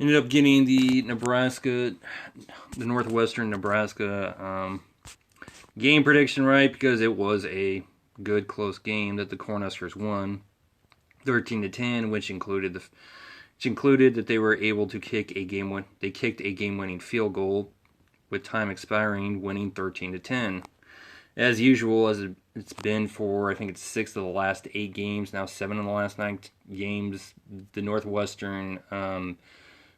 Ended up getting the Northwestern Nebraska game prediction right because it was a good close game that the Cornhuskers won 13-10, which included that they were able to kicked a game-winning field goal with time expiring, winning 13-10. As usual, as it's been for, I think it's 6 of the last 8 games, now 7 of the last 9 games, the Northwestern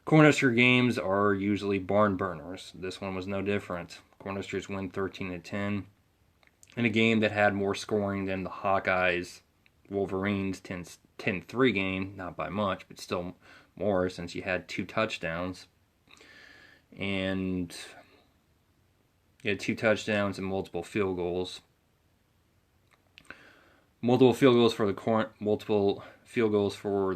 Cornhusker games are usually barn burners. This one was no different. Cornhuskers win 13-10 in a game that had more scoring than the Hawkeyes Wolverines 10-3 game, not by much, but still more since you had 2 touchdowns. And you had 2 touchdowns and multiple field goals. Multiple field goals for the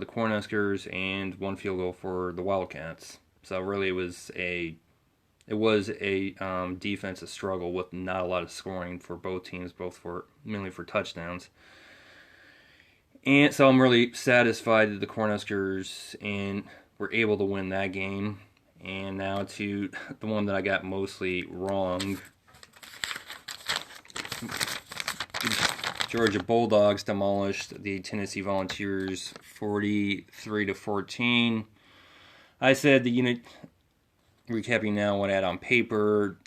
Cornhuskers and 1 field goal for the Wildcats. So really, it was a defensive struggle with not a lot of scoring for both teams, mainly for touchdowns. And so I'm really satisfied that the Cornhuskers were able to win that game. And now to the one that I got mostly wrong. Georgia Bulldogs demolished the Tennessee Volunteers 43-14. I said the unit, recapping now what I had on paper,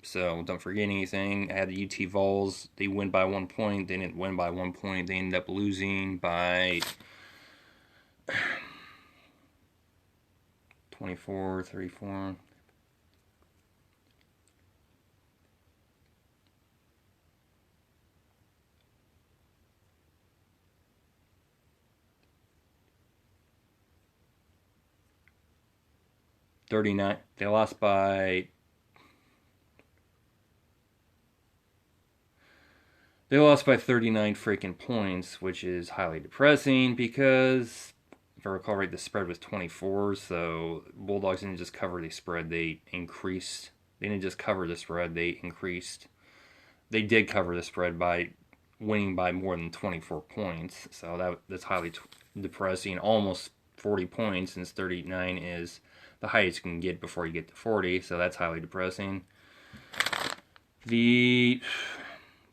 so don't forget anything. I had the UT Vols. They win by 1 point. They didn't win by 1 point. They ended up losing by 24-34. They lost by 39 freaking points, which is highly depressing because, if I recall right, the spread was 24, so Bulldogs didn't just cover the spread, they increased. They didn't just cover the spread, they increased. They did cover the spread by winning by more than 24 points, so that's highly depressing. Almost 40 points, since 39 is the highest you can get before you get to 40, so that's highly depressing. The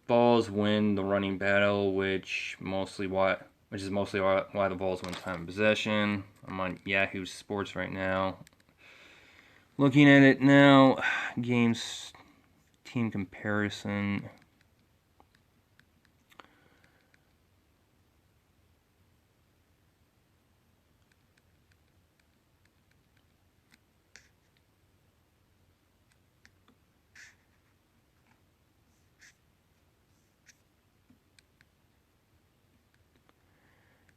Vols win the running battle, which is mostly why the Vols win time of possession. I'm on Yahoo Sports right now. Looking at it now, games, team comparison.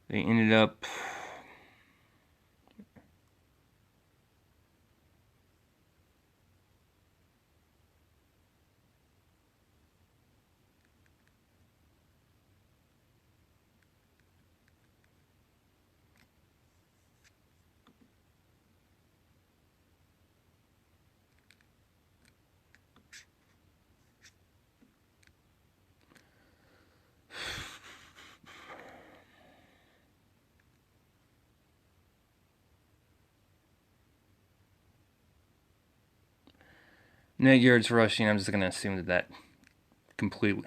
They ended up net yards rushing. I'm just going to assume that completely.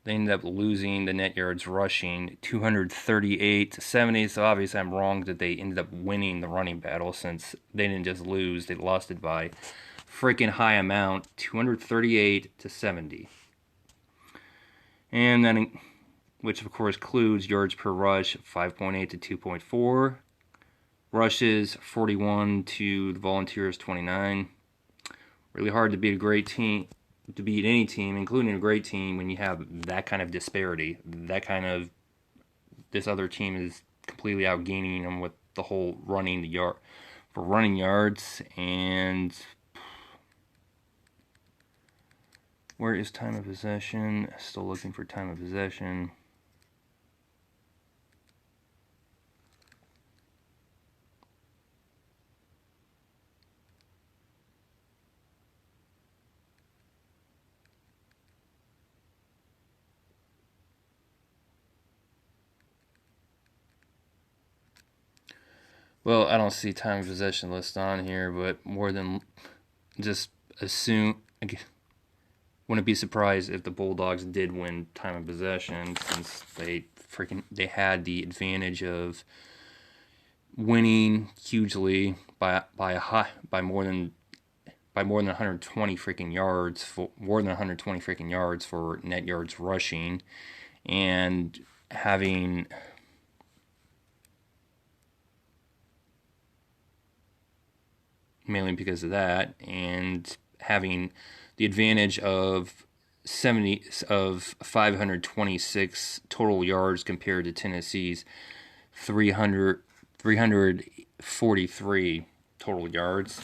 They ended up losing the net yards rushing 238-70. So obviously I'm wrong that they ended up winning the running battle, since they didn't just lose, they lost it by freaking high amount, 238-70. And then, which of course includes yards per rush, 5.8 to 2.4. Rushes, 41 to the Volunteers, 29. Really hard to beat a great team, to beat any team, including a great team, when you have that kind of disparity. This other team is completely outgaining them with the whole running yards. And where is time of possession? Still looking for time of possession. Well, I don't see time of possession list on here, but more than just assume. Wouldn't be surprised if the Bulldogs did win time of possession, since they had the advantage of winning hugely by more than 120 freaking yards, for more than 120 freaking yards for net yards rushing, and having mainly because of that, and having the advantage of 526 total yards compared to Tennessee's 343 total yards.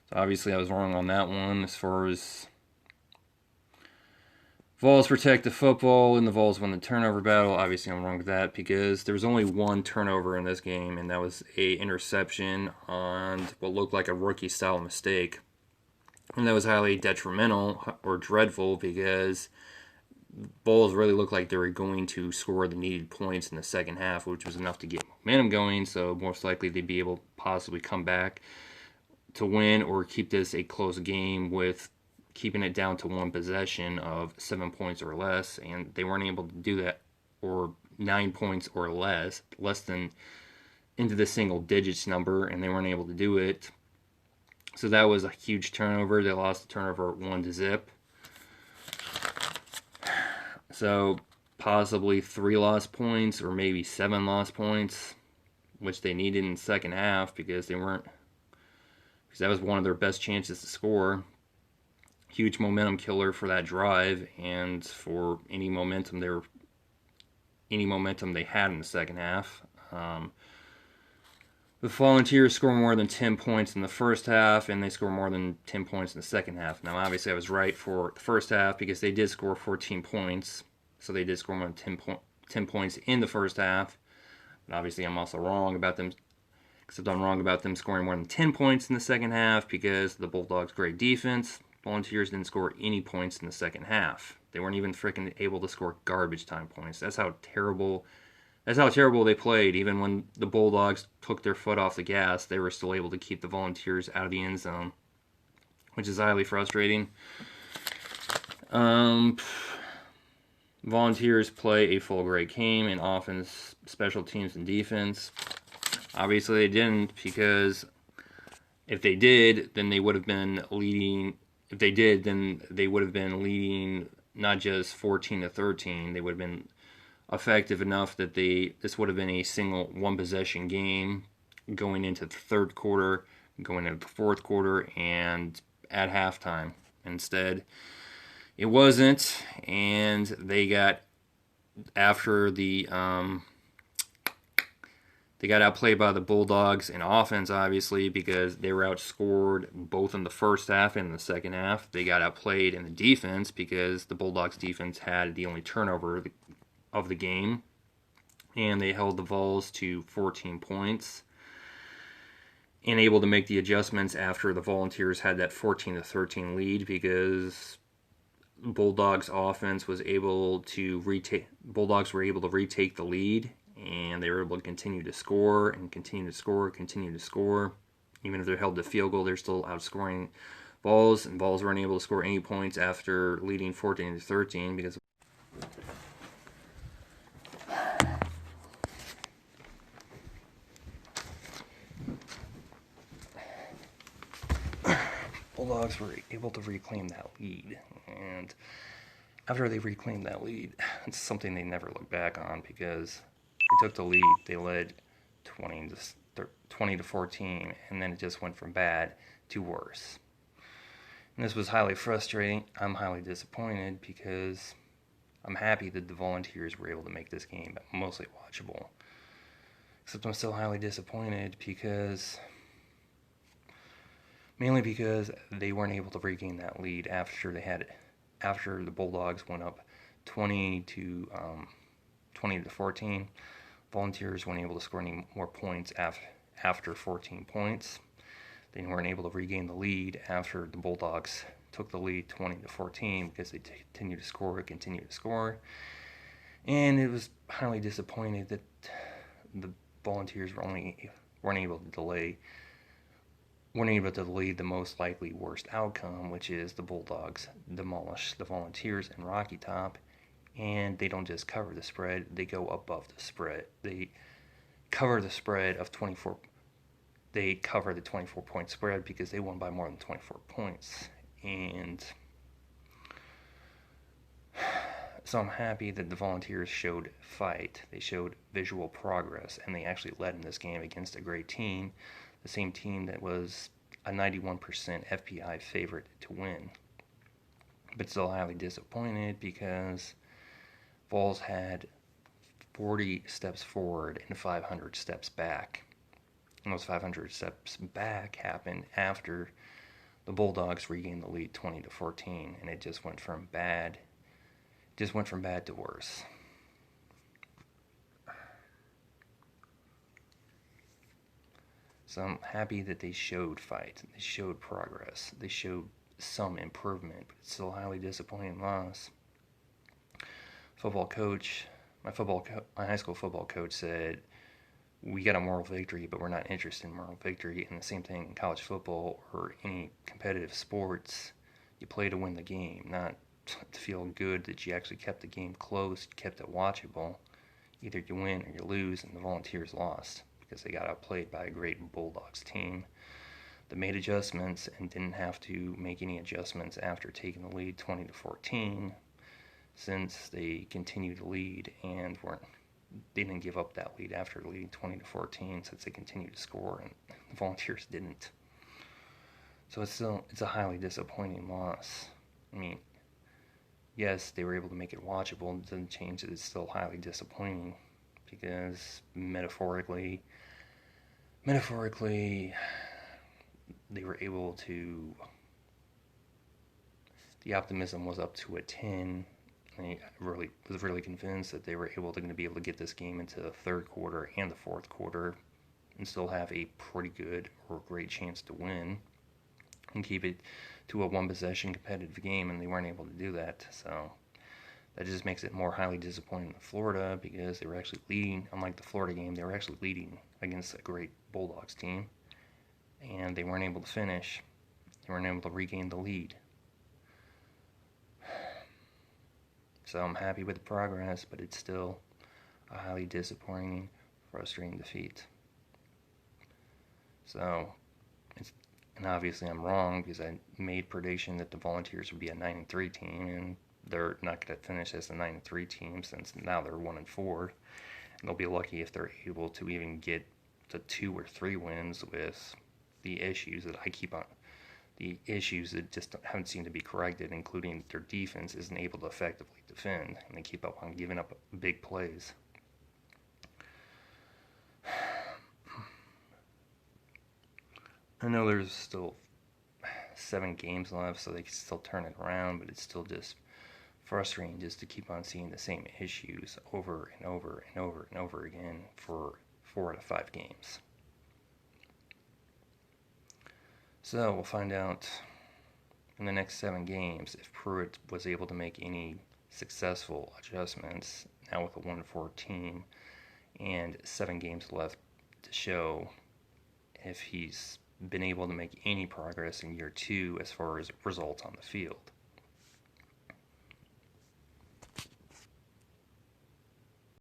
So obviously I was wrong on that one. As far as Vols protect the football and the Vols win the turnover battle, obviously I'm wrong with that, because there was only one turnover in this game, and that was a interception on what looked like a rookie-style mistake. And that was highly detrimental or dreadful, because Vols really looked like they were going to score the needed points in the second half, which was enough to get momentum going, so most likely they'd be able to possibly come back to win or keep this a close game with keeping it down to one possession of 7 points or less, and they weren't able to do that, or 9 points or less than into the single digits number, and they weren't able to do it. So that was a huge turnover. They lost the turnover 1-0. So possibly 3 lost points or maybe 7 lost points, which they needed in the second half, because that was one of their best chances to score. Huge momentum killer for that drive, and for any momentum they had in the second half. The Volunteers score more than 10 points in the first half, and they score more than 10 points in the second half. Now, obviously, I was right for the first half, because they did score 14 points, so they did score more than 10 points in the first half. But obviously, I'm also wrong about them, except I'm wrong about them scoring more than 10 points in the second half, because the Bulldogs' great defense. Volunteers didn't score any points in the second half. They weren't even freaking able to score garbage time points. That's how terrible they played. Even when the Bulldogs took their foot off the gas, they were still able to keep the Volunteers out of the end zone, which is highly frustrating. Volunteers play a full great game in offense, special teams, and defense. Obviously they didn't, because if they did, then they would have been leading. If they did, then they would have been leading not just 14-13. They would have been effective enough that this would have been a single one-possession game going into the third quarter, going into the fourth quarter, and at halftime. Instead, it wasn't, and they got They got outplayed by the Bulldogs in offense, obviously, because they were outscored both in the first half and the second half. They got outplayed in the defense, because the Bulldogs' defense had the only turnover of the game, and they held the Vols to 14 points, and able to make the adjustments after the Volunteers had that 14-13 lead, because Bulldogs' offense was able to Bulldogs were able to retake the lead, and they were able to continue to score and continue to score. Even if they're held to field goal, they're still outscoring Vols, and Vols weren't able to score any points after leading 14-13, because Bulldogs were able to reclaim that lead. And after they reclaimed that lead, it's something they never look back on, because they took the lead. They led 20-14, and then it just went from bad to worse. And this was highly frustrating. I'm highly disappointed, because I'm happy that the Volunteers were able to make this game mostly watchable. Except I'm still highly disappointed, mainly because they weren't able to regain that lead after the Bulldogs went up 20-14. Volunteers weren't able to score any more points after 14 points. They weren't able to regain the lead after the Bulldogs took the lead 20-14, because they continued to score. And it was highly disappointed that Volunteers weren't able to delay the most likely worst outcome, which is the Bulldogs demolish the Volunteers in Rocky Top, and they don't just cover the spread, they go above the spread. They cover the spread of 24. They cover the 24-point spread because they won by more than 24 points. And so I'm happy that the Volunteers showed fight. They showed visual progress, and they actually led in this game against a great team, the same team that was a 91% FPI favorite to win. But still highly disappointed because Vols had 40 steps forward and 500 steps back. And those 500 steps back happened after the Bulldogs regained the lead 20-14, and it just went from bad to worse. So I'm happy that they showed fight, they showed progress, they showed some improvement, but it's still a highly disappointing loss. My high school football coach said, we got a moral victory, but we're not interested in moral victory. And the same thing in college football or any competitive sports. You play to win the game, not to feel good that you actually kept the game close, kept it watchable. Either you win or you lose, and the Volunteers lost because they got outplayed by a great Bulldogs team that made adjustments and didn't have to make any adjustments after taking the lead 20-14, since they continued to lead and they didn't give up that lead after leading 20-14, since they continued to score, and the Volunteers didn't. So it's a highly disappointing loss. I mean, yes, they were able to make it watchable. It doesn't change that it's still highly disappointing because metaphorically, they were able to. The optimism was up to a 10. I was really convinced that they were going to be able to get this game into the third quarter and the fourth quarter and still have a pretty good or great chance to win and keep it to a one-possession competitive game, and they weren't able to do that. So that just makes it more highly disappointing to Florida because they were actually leading. Unlike the Florida game, they were actually leading against a great Bulldogs team, and they weren't able to finish. They weren't able to regain the lead. So I'm happy with the progress, but it's still a highly disappointing, frustrating defeat. So, and obviously I'm wrong because I made prediction that the Volunteers would be a 9-3 team, and they're not going to finish as a 9-3 team since now they're 1-4. And they'll be lucky if they're able to even get to 2 or 3 wins with the issues that just haven't seemed to be corrected, including their defense isn't able to effectively defend, and they keep up on giving up big plays. I know there's still 7 games left, so they can still turn it around, but it's still just frustrating just to keep on seeing the same issues over and over and over and over again for 4 out of 5 games. So we'll find out in the next 7 games if Pruitt was able to make any successful adjustments now with a 1-4 team and 7 games left to show if he's been able to make any progress in year 2 as far as results on the field.